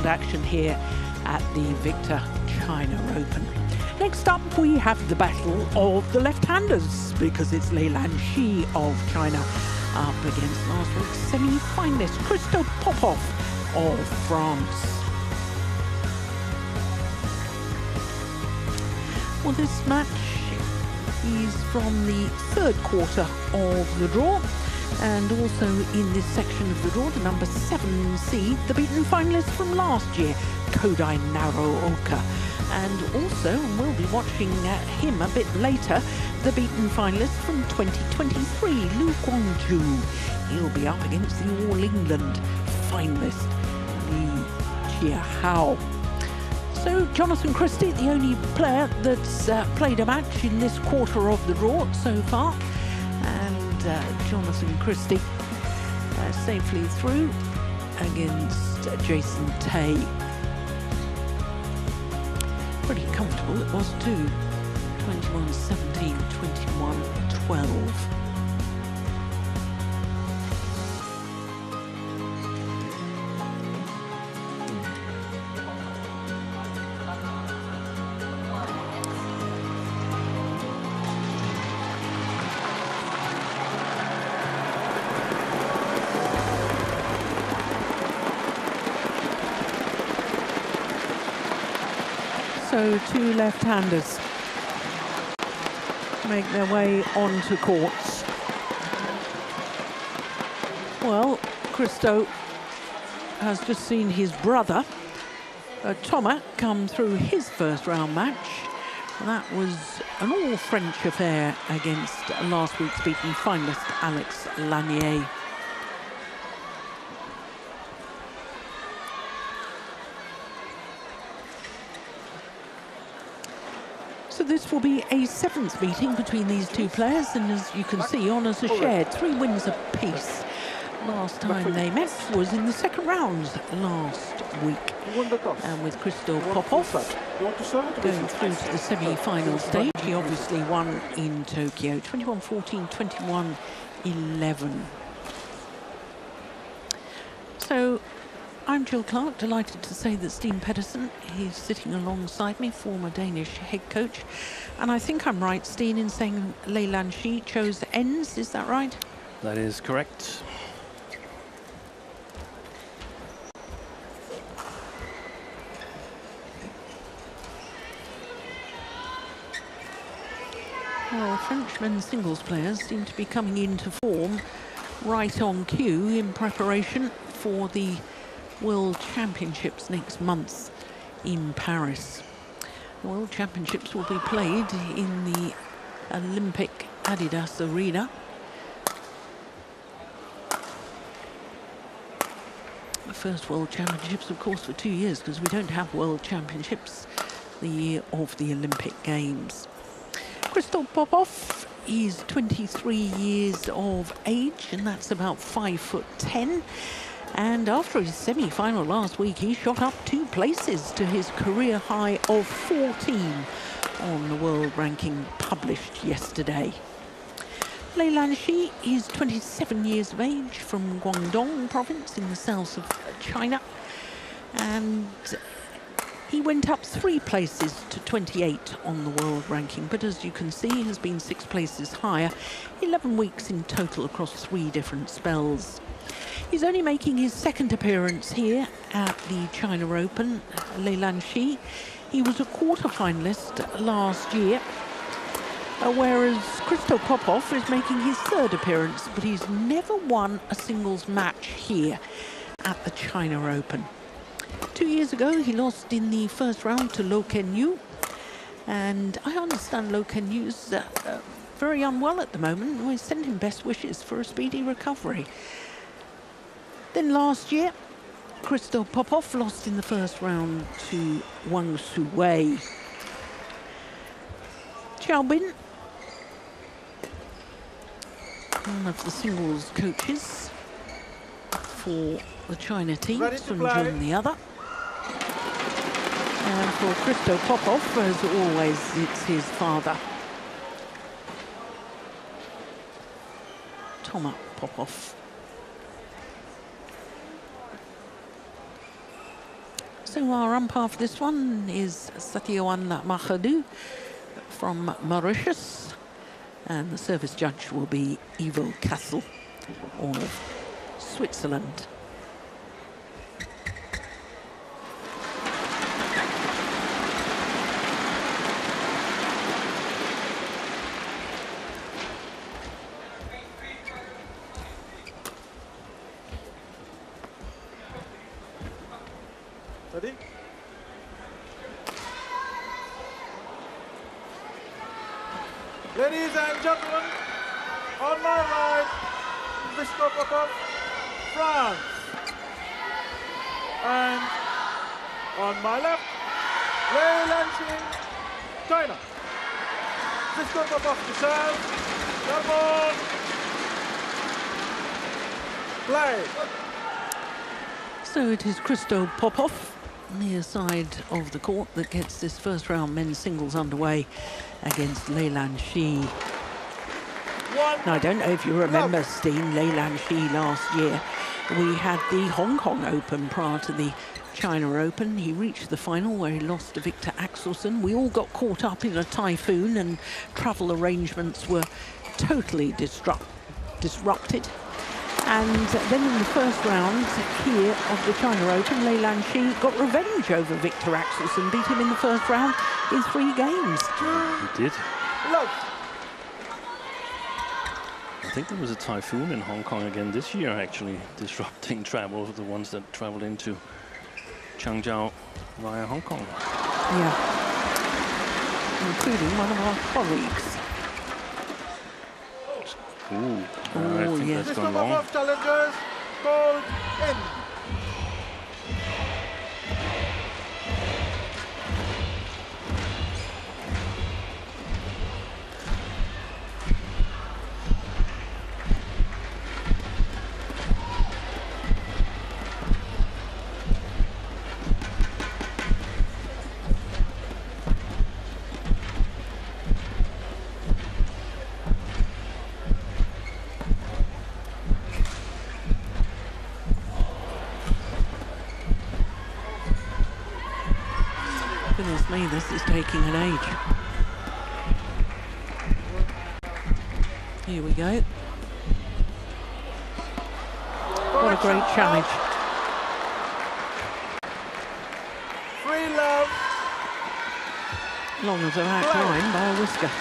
action here at the Victor China Open. Next up, we have the battle of the left-handers, because it's Lei Lan Xi of China up against last week's semi-finalist Christo Popov of France. Well, this match is from the third quarter of the draw, and also in this section of the draw, the number 7 seed, the beaten finalist from last year, Kodai Narooka. And also, we'll be watching him a bit later, the beaten finalist from 2023, Lu Guangzhou. He'll be up against the All England finalist, Li Jiahao. So, Jonathan Christie, the only player that's played a match in this quarter of the draw so far. And Jonathan Christie safely through against Jason Tay. Pretty comfortable it was too. 21-17, 21-12. So two left-handers make their way onto courts. Well, Christo has just seen his brother, Thomas, come through his first round match. That was an all-French affair against last week's beaten finalist, Alex Lanier. So this will be a 7th meeting between these two players, and as you can see, honours are shared, 3 wins apiece. Last time they met was in the second round last week, and with Christo Popov going through to the semi-final stage. He obviously won in Tokyo, 21-14, 21-11. So I'm Jill Clark, delighted to say that Steen Pedersen, he's sitting alongside me, former Danish head coach. And I think I'm right, Steen, in saying Lei Lan Xi chose ends, is that right? That is correct. Well, French men's singles players seem to be coming into form right on cue in preparation for the World Championships next month in Paris. The World Championships will be played in the Olympic Adidas Arena. The first World Championships, of course, for 2 years, because we don't have World Championships the year of the Olympic Games. Christo Popov is 23 years of age, and that's about 5'10". And after his semi-final last week, he shot up 2 places to his career high of 14 on the world ranking published yesterday. Lei Lan Xi is 27 years of age, from Guangdong province in the south of China. And he went up 3 places to 28 on the world ranking, but as you can see, he has been 6 places higher, 11 weeks in total across 3 different spells. He's only making his 2nd appearance here at the China Open, Lei Lan Xi. He was a quarter-finalist last year, whereas Christo Popov is making his 3rd appearance, but he's never won a singles match here at the China Open. 2 years ago, he lost in the first round to Lo Ken-yu, and I understand Lo Ken-yu's very unwell at the moment, and we send him best wishes for a speedy recovery. Then last year, Christo Popov lost in the first round to Wang Suwei. Xiaobin, one of the singles coaches for the China team, Sun Jun the other. And for Christo Popov, as always, it's his father, Thomas Popov. So our umpire for this one is Satyawan Mahadou from Mauritius, and the service judge will be Ivo Kassel of Switzerland. Ready? Ladies and gentlemen, on my right, Christo Popov, France. And on my left, Lei Lan Xi, China. Christo Popov to serve, Melbourne, play. So it is Christo Popov, near side of the court, that gets this first round men's singles underway against Lei Lan Xi. Now, I don't know if you remember, Steen, Lei Lan Xi last year. We had the Hong Kong Open prior to the China Open. He reached the final where he lost to Victor Axelsen. We all got caught up in a typhoon and travel arrangements were totally disrupted. And then in the first round here of the China Open, Lei Lan Xi got revenge over Victor Axelsen, beat him in the first round in 3 games. He did. Love. I think there was a typhoon in Hong Kong again this year, actually, disrupting travel, the ones that traveled into Changzhou via Hong Kong. Yeah, including one of our colleagues. Ooh, I think yeah. that's gone wrong. Mr. Challengers called in. Goodness me, this is taking an age. Here we go. What a great challenge. Free love. Long as they're outlined by a whisker.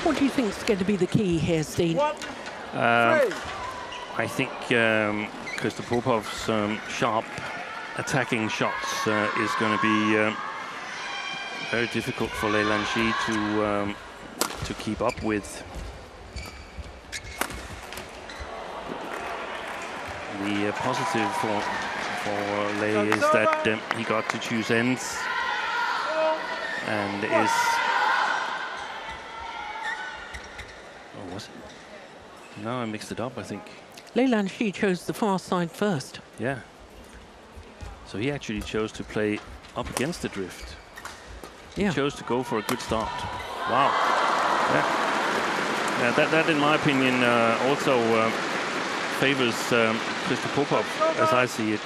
What do you think is going to be the key here, Steen? I think Christo Popov's sharp attacking shots is going to be very difficult for Lei Lan Xi to keep up with. The positive for Lei is that he got to choose ends and is. Oh, was it? No, I mixed it up, I think. Lei Lan Xi chose the far side first. Yeah. So he actually chose to play up against the drift. He chose to go for a good start. Wow. Yeah. That in my opinion, also favors Christo Popov, as I see it.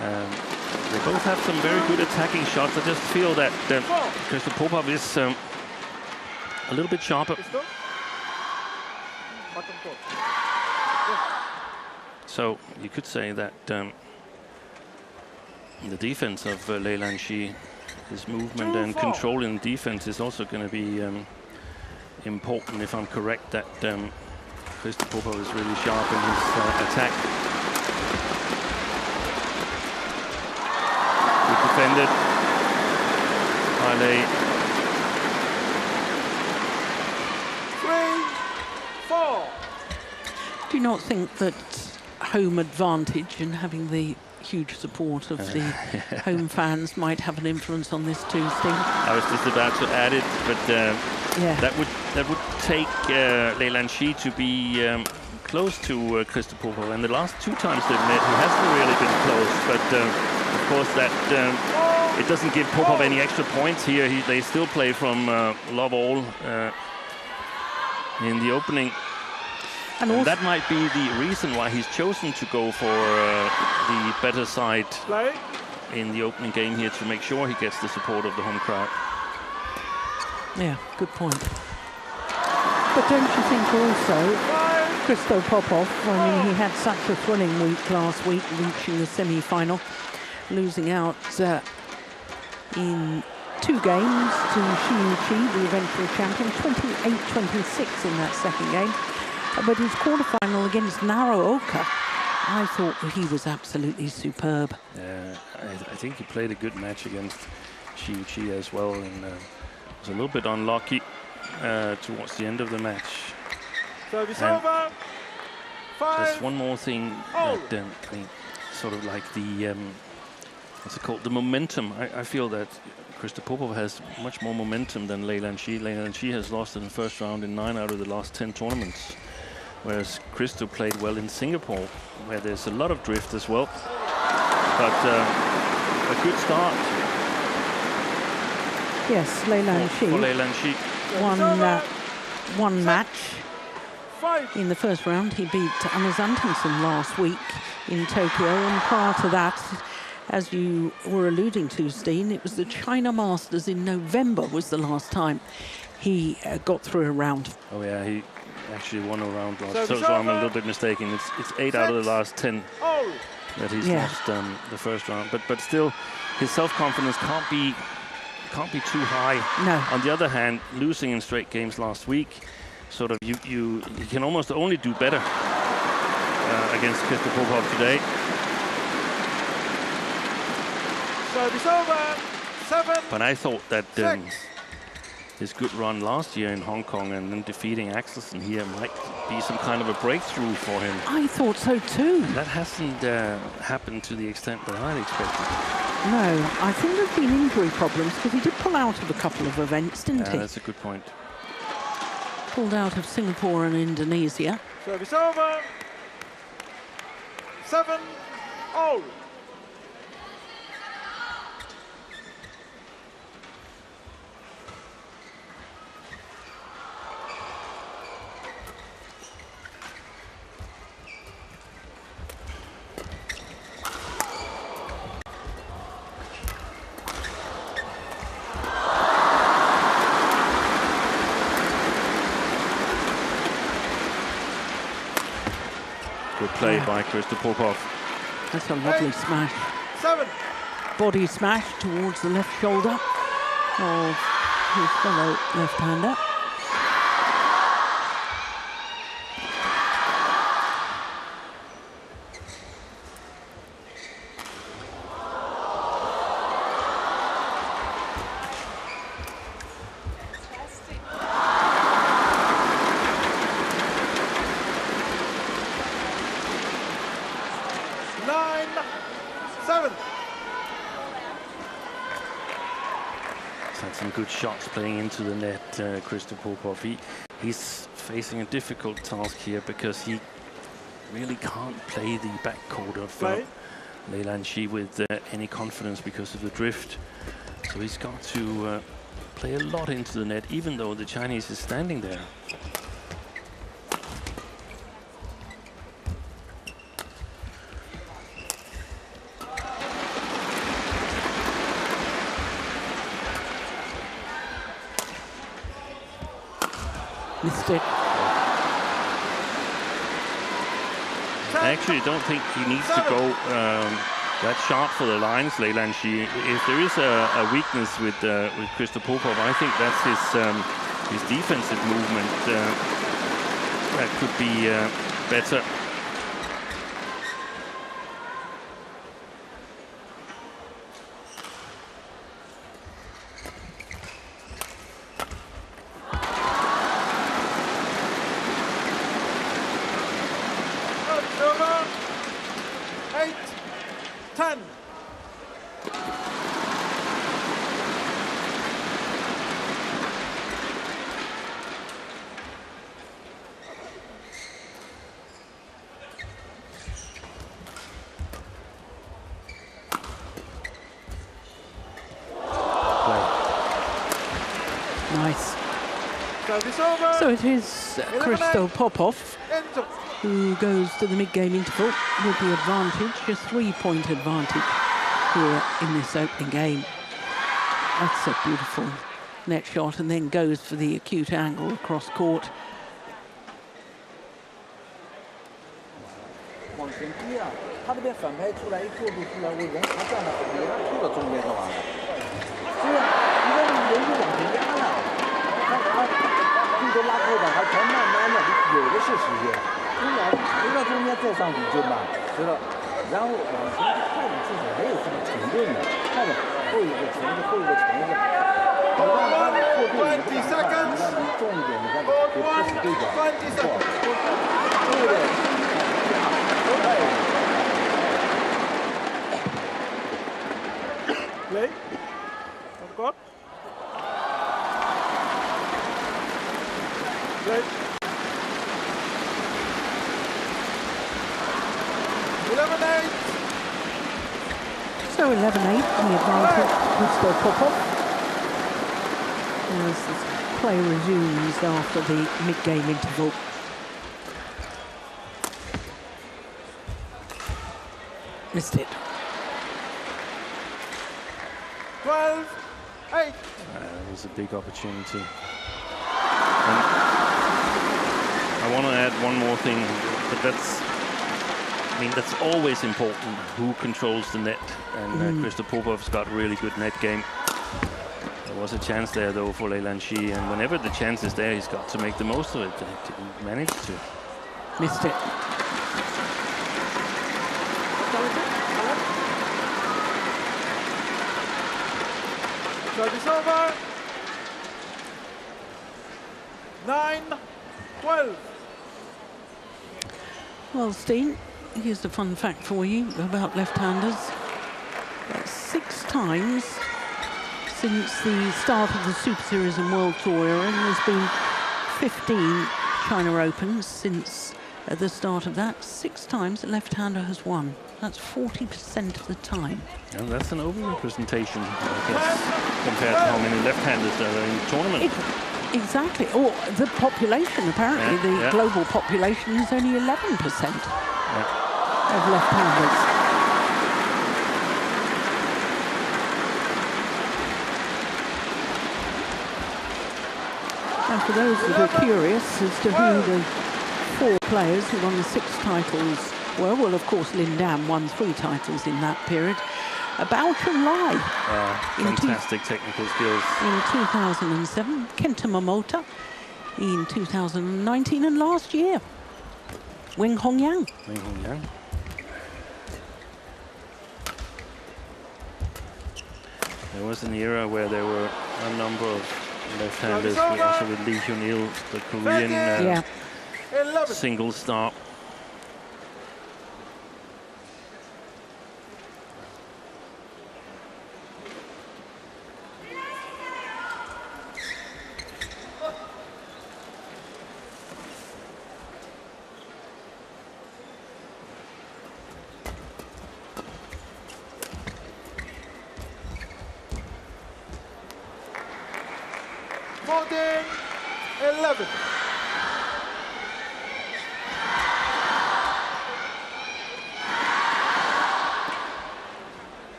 They both have some very good attacking shots. I just feel that Christo Popov is a little bit sharper. So you could say that the defense of Lei Lan Xi, his movement and control in defense is also going to be important, if I'm correct, that Christo Popov is really sharp in his attack. Good defended by Lei. 3-4. Do you not think that home advantage and having the huge support of the home fans might have an influence on this too, Steen? I was just about to add it, but that would take Lei Lan Xi to be close to Christo Popov, and the last 2 times they've met, he hasn't really been of course, that it doesn't give Popov any extra points here. They still play from love all in the opening. And that might be the reason why he's chosen to go for the better side in the opening game here, to make sure he gets the support of the home crowd. Yeah, good point. But don't you think also, Christo Popov, I mean, he had such a thrilling week last week, reaching the semi-final, losing out in 2 games to Chi, the eventual champion, 28-26 in that second game. But his quarterfinal against Naraoka, I thought he was absolutely superb. Yeah, I think he played a good match against Chi as well, and was a little bit unlucky towards the end of the match. Service over. 5. Just one more thing, that, sort of like the what's it called? The momentum. I feel that Christo Popov has much more momentum than Lei Lan Xi. Lei Lan Xi has lost in the first round in 9 out of the last 10 tournaments, whereas Christo played well in Singapore, where there's a lot of drift as well. But a good start. Yes, Lei Lan Xi. For Lei Lan Xi. One match in the first round. He beat Anders Antonsen last week in Tokyo, and prior to that, as you were alluding to, Steen, it was the China Masters in November was the last time he got through a round. Oh yeah, he actually won a round last. So I'm a little bit mistaken. It's 8 out of the last 10 that he's lost the first round. But still, his self-confidence can't be too high. No. On the other hand, losing in straight games last week, sort of you can almost only do better against Christo Popov today. Service over. 7. But I thought that his good run last year in Hong Kong and then defeating Axelsen here might be some kind of a breakthrough for him. I thought so too. That hasn't happened to the extent that I'd expected. No, I think there's been injury problems, because he did pull out of a couple of events, didn't he? That's a good point. Pulled out of Singapore and Indonesia. Service over. 7-all. Play by Christo Popov. That's a lovely smash. 7. Body smash towards the left shoulder of his fellow left-hander. Good shots playing into the net, Christo Popov. He's facing a difficult task here, because he really can't play the backcourt of Lei Lan Xi with any confidence because of the drift. So he's got to play a lot into the net, even though the Chinese is standing there. Missed it. I actually don't think he needs to go that sharp for the lines, Lei Lan Xi. If there is a weakness with Christo Popov, I think that's his defensive movement that could be better. Service over. So it is Christo Popov Enzo. who goes to the mid-game interval with the advantage, a 3-point advantage here in this opening game. That's a beautiful net shot, and then goes for the acute angle across court. Play. On court. Play. 11-8. So 11-8, the advantage, Christo Popov. As the play resumes after the mid-game interval. Missed it. 12-8. That was a big opportunity. And I want to add one more thing, but that's always important, who controls the net. And Christo Popov's got really good net game. There was a chance there, though, for Lei Lan Xi, and whenever the chance is there, he's got to make the most of it. He didn't manage to. Missed it. Service over. 9-12. Well, Steen, here's a fun fact for you about left-handers. 6 times since the start of the Super Series and World Tour era, and there's been 15 China Opens since the start of that. 6 times a left-hander has won. That's 40% of the time. And that's an overrepresentation, I guess, compared to how many left-handers there are in the tournament. Exactly. Or the population, apparently, the global population is only 11% of left-handers. And for those that are curious as to who the 4 players who won the 6 titles were, well, of course, Lin Dan won 3 titles in that period. Bao Chunlai. Fantastic technical skills. In 2007, Kenta Momota in 2019, and last year, Weng Hongyang. There was an era where there were a number of left-handers, also with Lee Hyun-il, the Korean single star.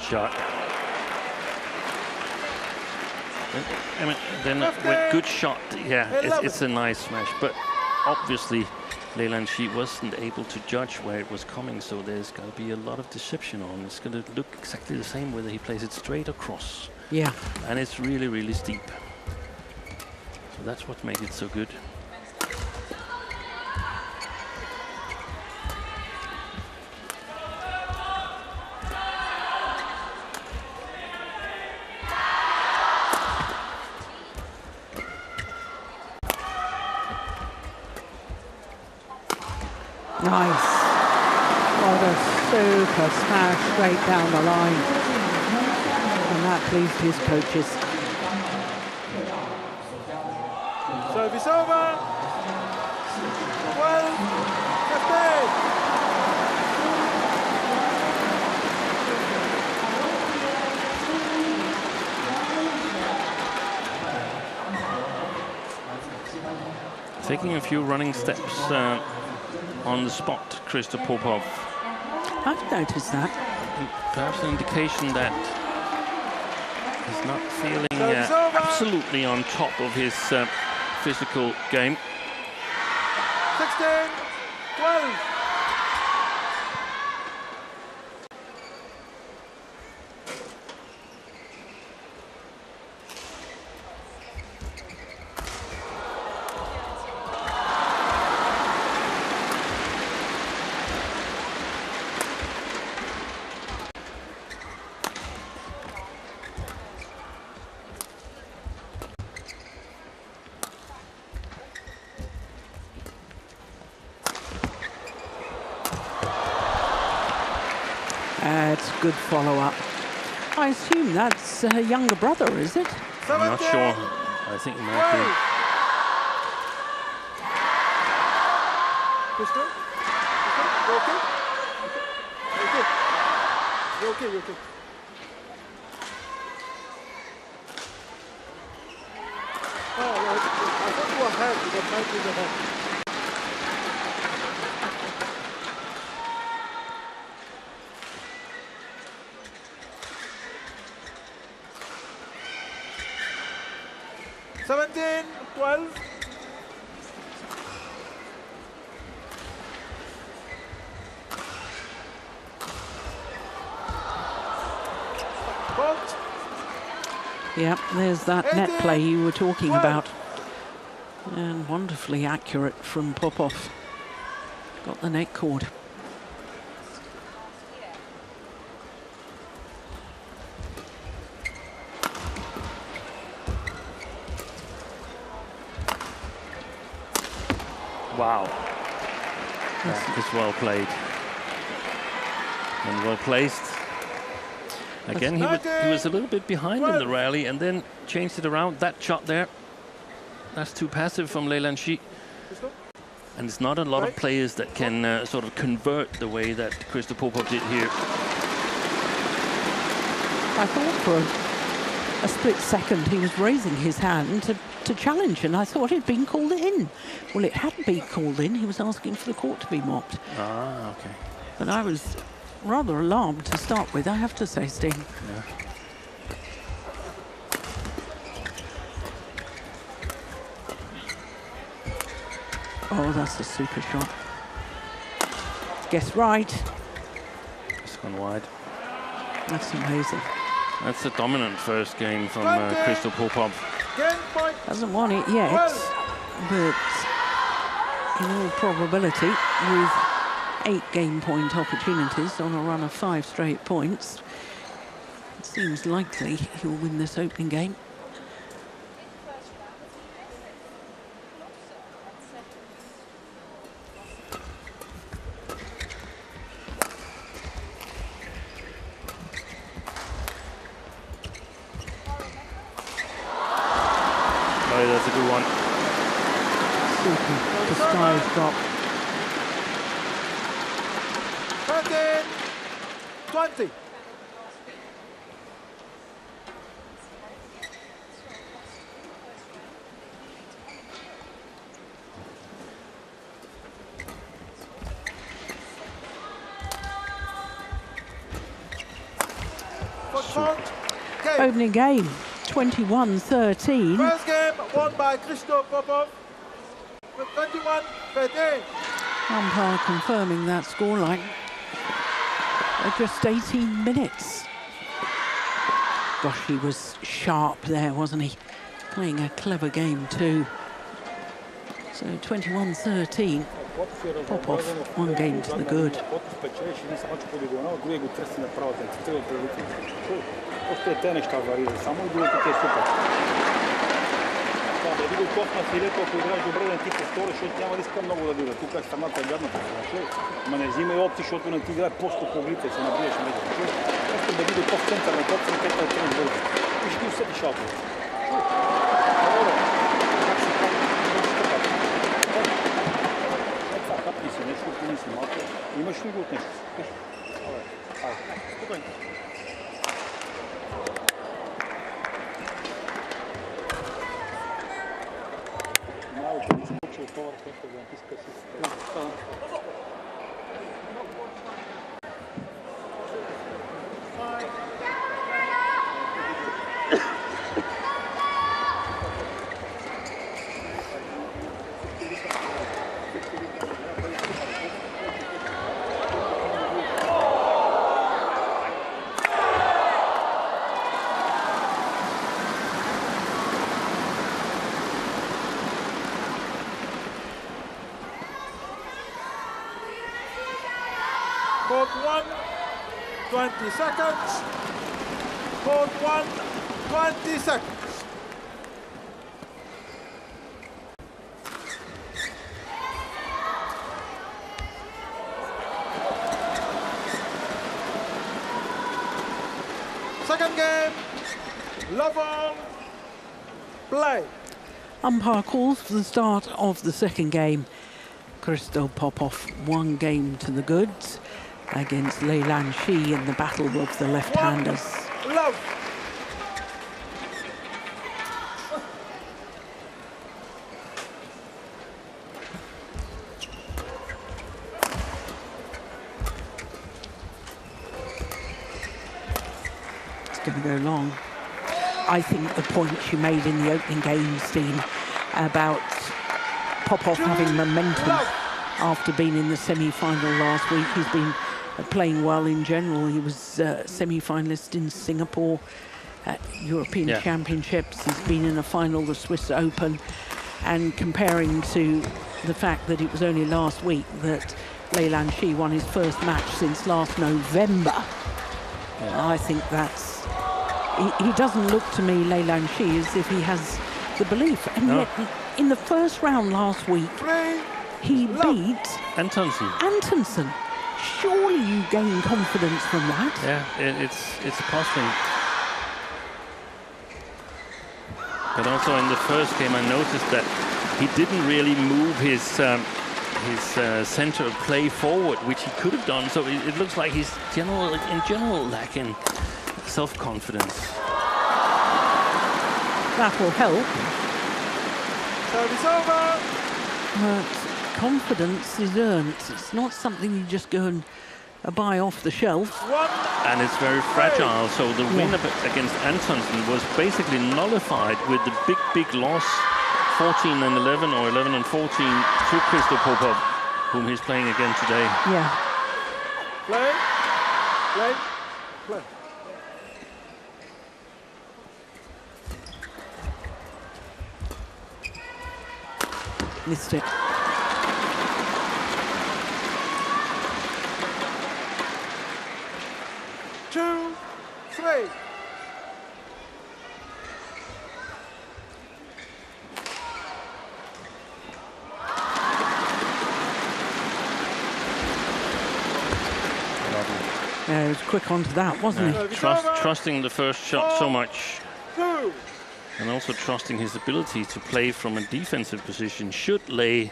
Shot. Then with good shot, it's a nice smash. But obviously, Lei Lan Xi wasn't able to judge where it was coming, so there's going to be a lot of deception on. It's going to look exactly the same whether he plays it straight or cross. Yeah. And it's really, really steep. So that's what makes it so good. Nice. What a super smash straight down the line. And that pleased his coaches. Service over. 12-15. Taking a few running steps on the spot, Christo Popov. I've noticed that. Perhaps an indication that he's not feeling absolutely on top of his physical game. 16-12. It's a good follow-up. I assume that's her younger brother, is it? I'm not sure. I think it might be. Christo? You okay? You okay? You okay? Oh, no, I thought you were ahead, but might be the head. Seventeen, 12. Fault. Yep, there's that net 18, play you were talking 12. about. And wonderfully accurate from Popov. Got the net cord. Wow. That is well played. And well placed. Again, he was a little bit behind in the rally and then changed it around. That shot there, that's too passive from Lei Lan Xi. And it's not a lot of players that can sort of convert the way that Christo Popov did here. I thought for a split second he was raising his hand to challenge, and I thought he'd been called in. Well, it hadn't been called in. He was asking for the court to be mopped. Ah, okay. But I was rather alarmed to start with, I have to say, Sting. Yeah. Oh, that's a super shot. Guess right. It's gone wide. That's amazing. That's a dominant first game from Christo Popov. Hasn't won it yet, but in all probability, with 8 game point opportunities on a run of 5 straight points, it seems likely he'll win this opening game. Oh, that's a good one. Super. The sky's got 20. opening game, 21-13. First game won by Christo Popov with 21-13. Umpire confirming that scoreline. Just 18 minutes. Gosh, he was sharp there, wasn't he? Playing a clever game too. So 21-13. Popov, 1 game to the good. Да види кофна филето, ако играеш добре да не ти повтори, защото няма риска много да дира. Тук е страната е гадната. Ма не взимай опти, защото не ти играе просто по глите и се набиеш медия. Просто да види в център на топцата, където е тренинг бързо. И ще ти усетиш алко. Това, капни си нещо, пини си малко. Имаш ли го от нещо? Спокойно. Малко ми се почва това Court 1, 20 seconds. Court 1, 20 seconds. Second game, level, play. Umpire calls for the start of the second game. Christo Popov, 1 game to the goods against Lei Lan Xi in the battle of the left-handers. Love. It's going to go long. I think the point you made in the opening game, Steen, about Popov having momentum after being in the semi-final last week. He's been playing well in general. He was semi-finalist in Singapore at European Championships. He's been in a final, the Swiss Open, and comparing to the fact that it was only last week that Lei Lan Xi won his first match since last November. I think that's... He doesn't look to me, Lei Lan Xi, as if he has the belief. And yet, in the first round last week, he beat Antonsen. Surely you gain confidence from that. Yeah, it's puzzling. But also in the first game, I noticed that he didn't really move his center of play forward, which he could have done. So it looks like he's in general lacking self-confidence. That will help. Service over. But confidence is earned. It's not something you just go and buy off the shelf. And it's very fragile. So the win against Antonsen was basically nullified with the big loss, 14 and 11 or 11 and 14 to Christo Popov, whom he's playing again today. Yeah. Play. Play. Play. Missed it. Two, three. Yeah, he was quick onto that, wasn't he? Trusting the first shot so much. And also trusting his ability to play from a defensive position should Lei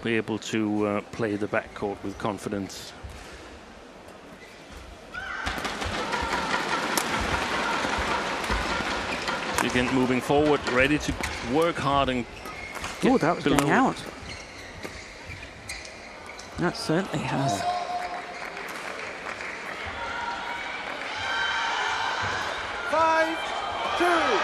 be able to play the backcourt with confidence. So again, moving forward, ready to work hard and get that was going out. That certainly has. Five, two.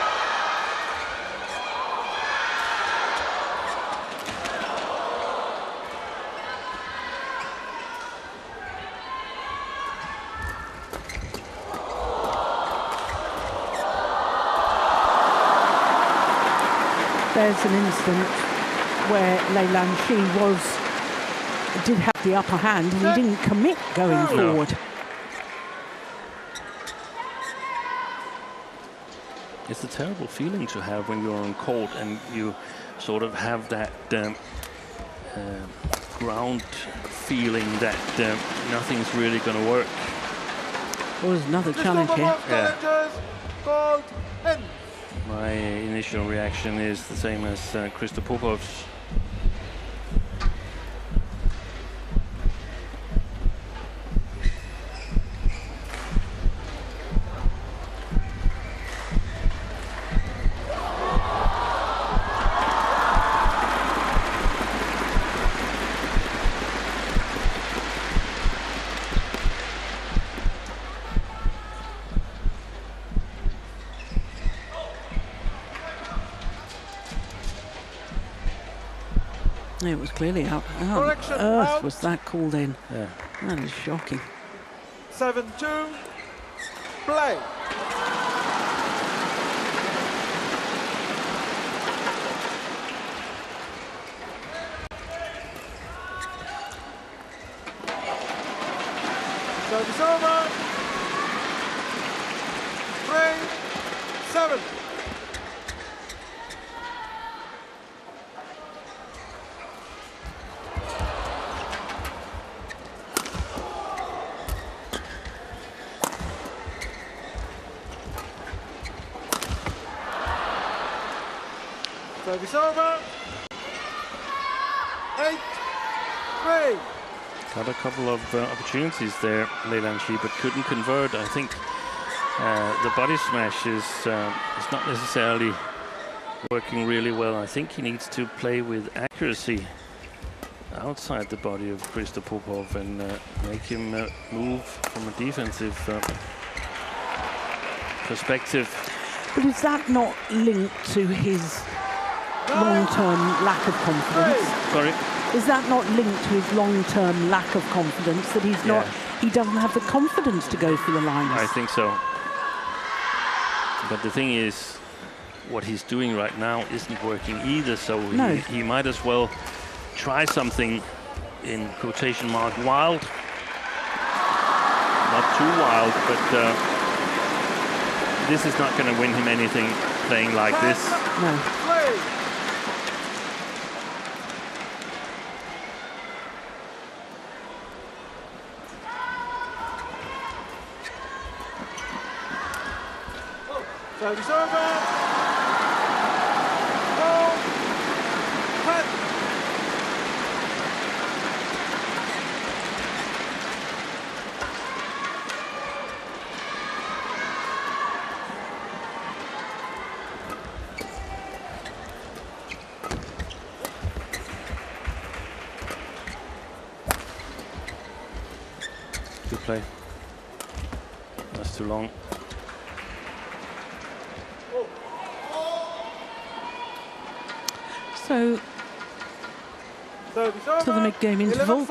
There's an instant where Lei Lan Xi did have the upper hand and he didn't commit going forward. It's a terrible feeling to have when you're on court and you sort of have that ground feeling that nothing's really going to work. Well, there's another challenge here. Called end. My initial reaction is the same as Christo Popov's. wasn't it? It was clearly out. How on Correction, earth out. was that called in? Yeah. That is shocking. 7-2. Play. Service over. 3-7. Service over. 8-3. Got a couple of opportunities there, Lei Lan Xi, but couldn't convert. I think the body smash is not necessarily working really well. I think he needs to play with accuracy outside the body of Christo Popov and make him move from a defensive perspective. But is that not linked to his long-term lack of confidence? Sorry? Is that not linked to his long-term lack of confidence, that he's not, he doesn't have the confidence to go for the lines? I think so. But the thing is, what he's doing right now isn't working either, so he might as well try something in quotation mark wild. Not too wild, but this is not going to win him anything playing like this. No. Service over. Goal. Cut. Good play. That's too long. So, to the mid-game interval,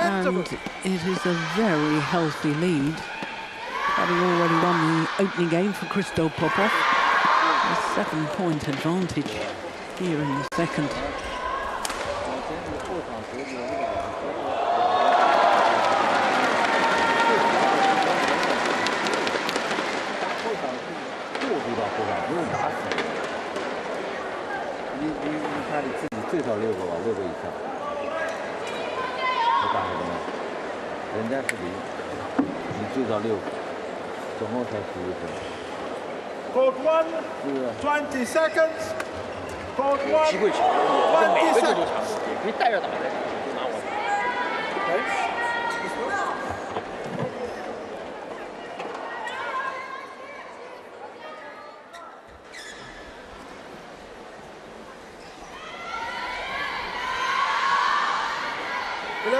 and it is a very healthy lead, having already won the opening game for Christo Popov. A 7-point advantage here in the second. Court 1, 20 seconds. Court 1, 20 seconds. 可以带着打的，拿我。 11-4.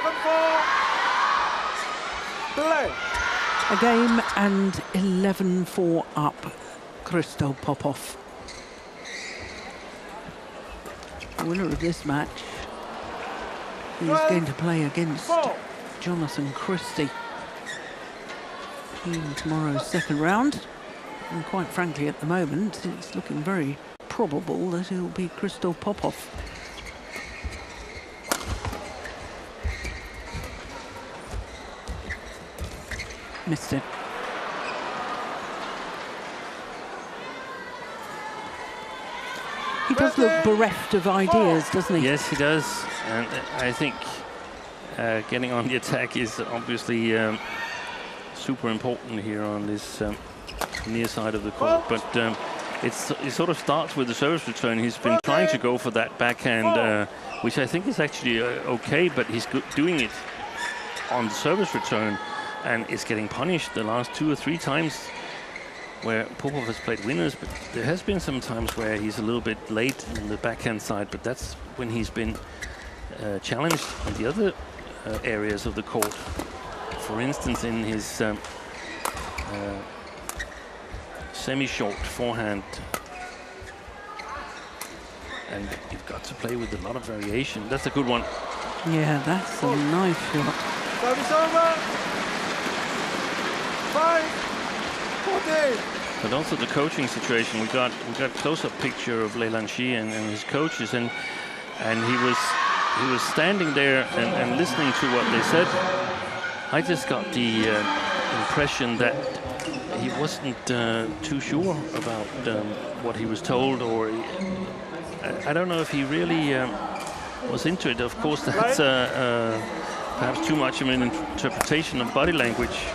Play. A game and 11-4 up, Christo Popov. The winner of this match is going to play against Jonathan Christie in tomorrow's second round. And quite frankly, at the moment, it's looking very probable that it will be Christo Popov. Missed it. He does look bereft of ideas, doesn't he? Yes, he does. And I think getting on the attack is obviously super important here on this near side of the court. But it sort of starts with the service return. He's been trying to go for that backhand, which I think is actually okay, but he's doing it on the service return. And it's getting punished the last 2 or 3 times where Popov has played winners, but there has been some times where he's a little bit late on the backhand side, but that's when he's been challenged on the other areas of the court. For instance, in his semi-short forehand. And you've got to play with a lot of variation. That's a good one. Yeah, that's a nice shot. Service over. 5-14. But also the coaching situation. We got close-up picture of Lei Lan Xi and his coaches, and he was standing there and listening to what they said. I just got the impression that he wasn't too sure about what he was told, or I don't know if he really was into it. Of course, that's perhaps too much of an interpretation of body language.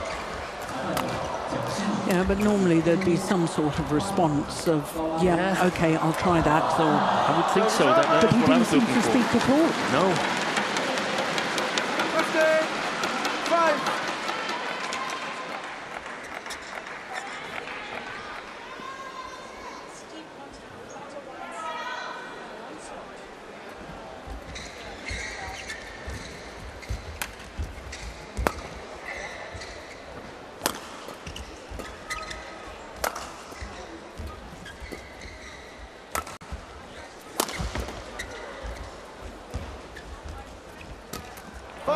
Yeah, but normally there'd be some sort of response of, yeah. Okay, I'll try that. So I would think so. That's but he what I didn't was seem looking to for. speak at all. No. 15-5.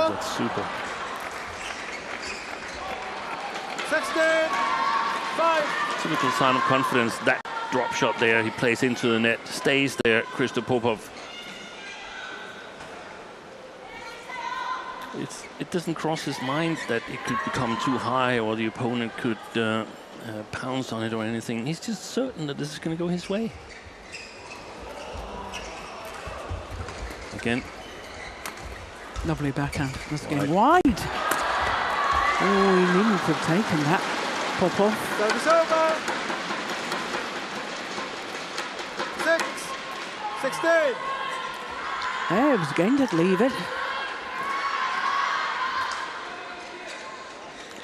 That's super. 16-5. Typical sign of confidence. That drop shot there, he plays into the net, stays there, Christo Popov. It doesn't cross his mind that it could become too high or the opponent could pounce on it or anything. He's just certain that this is going to go his way. Again. Lovely backhand. That's going wide. Oh, he needn't have taken that. Popov. Service over. 6-16. Yeah, he was going to leave it.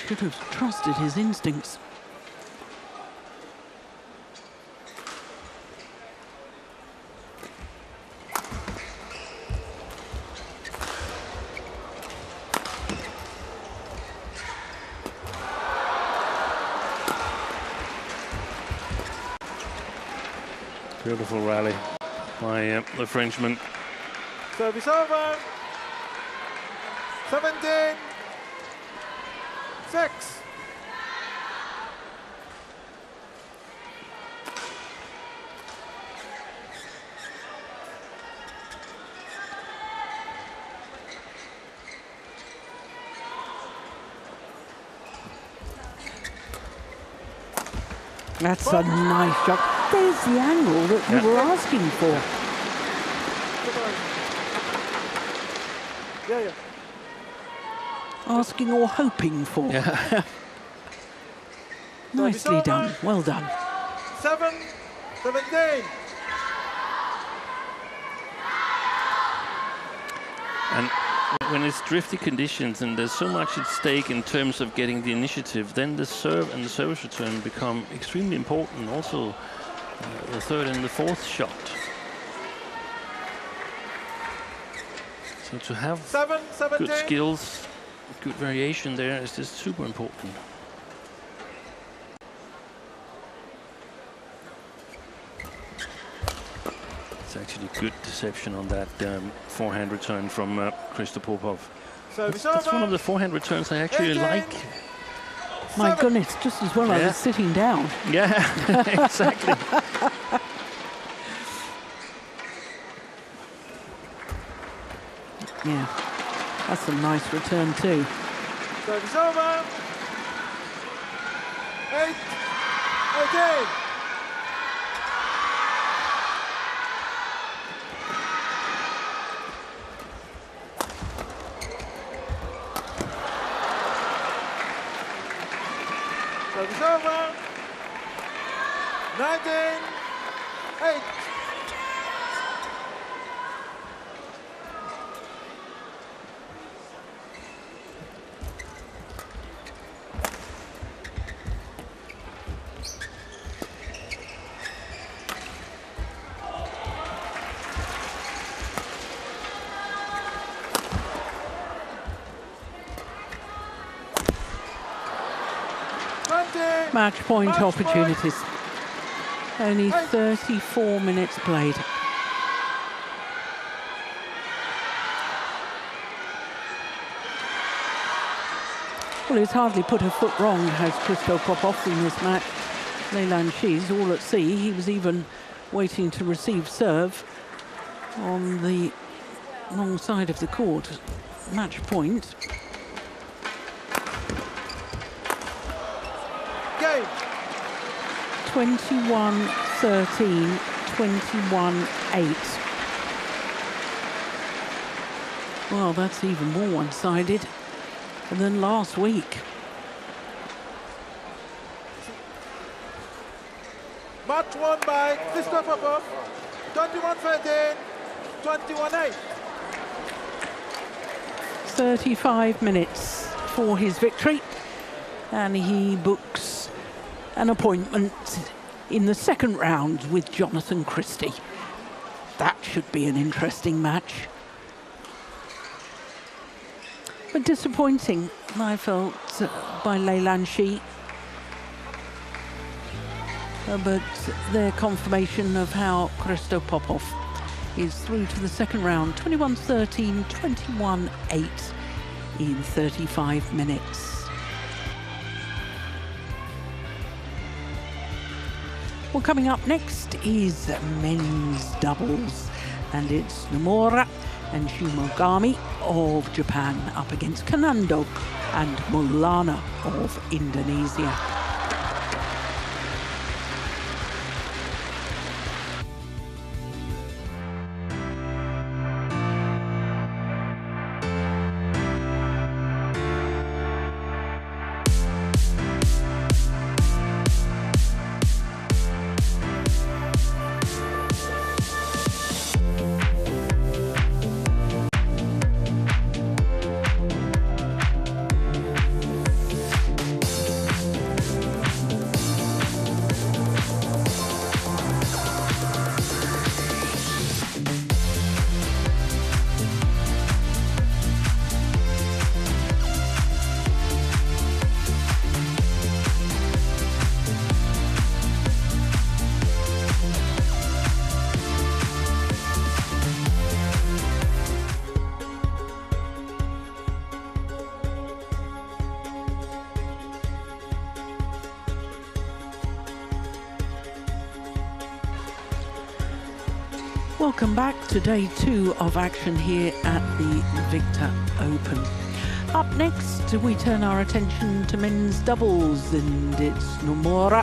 Should have trusted his instincts. Beautiful rally by the Frenchman. Service over. 17-6. That's a nice shot. There's the angle that you were asking for. Yeah. Asking or hoping for. Yeah. Nicely done. Well done. 7-17. And when it's drifty conditions and there's so much at stake in terms of getting the initiative, then the serve and the service return become extremely important. Also, the third and the fourth shot. So to have 7-17. good skills, good variation there is just super important. It's actually good deception on that forehand return from Christo Popov. That's one of the forehand returns I actually like. My goodness, just as well I was sitting down. Yeah, exactly. Yeah, that's a nice return too. Service over. 8-18. Service over. 19-8. Match point opportunities. Only 34 minutes played. Well, he's hardly put a foot wrong, has Christo Popov in this match. Lei Lan Xi is all at sea. He was even waiting to receive serve on the wrong side of the court. Match point. Game. 21-13, 21-8. Well, that's even more one-sided than last week. Match won by Christo Popov. 21-13, 21-8. 35 minutes for his victory, and he books an appointment in the second round with Jonathan Christie. That should be an interesting match. But disappointing, I felt, by Lei Lan Xi. But their confirmation of how Christo Popov is through to the second round, 21-13, 21-8 in 35 minutes. Well, coming up next is men's doubles, and it's Nomura and Shimogami of Japan up against Kanando and Maulana of Indonesia. Welcome back to day 2 of action here at the Victor Open. Up next, we turn our attention to men's doubles, and it's Nomura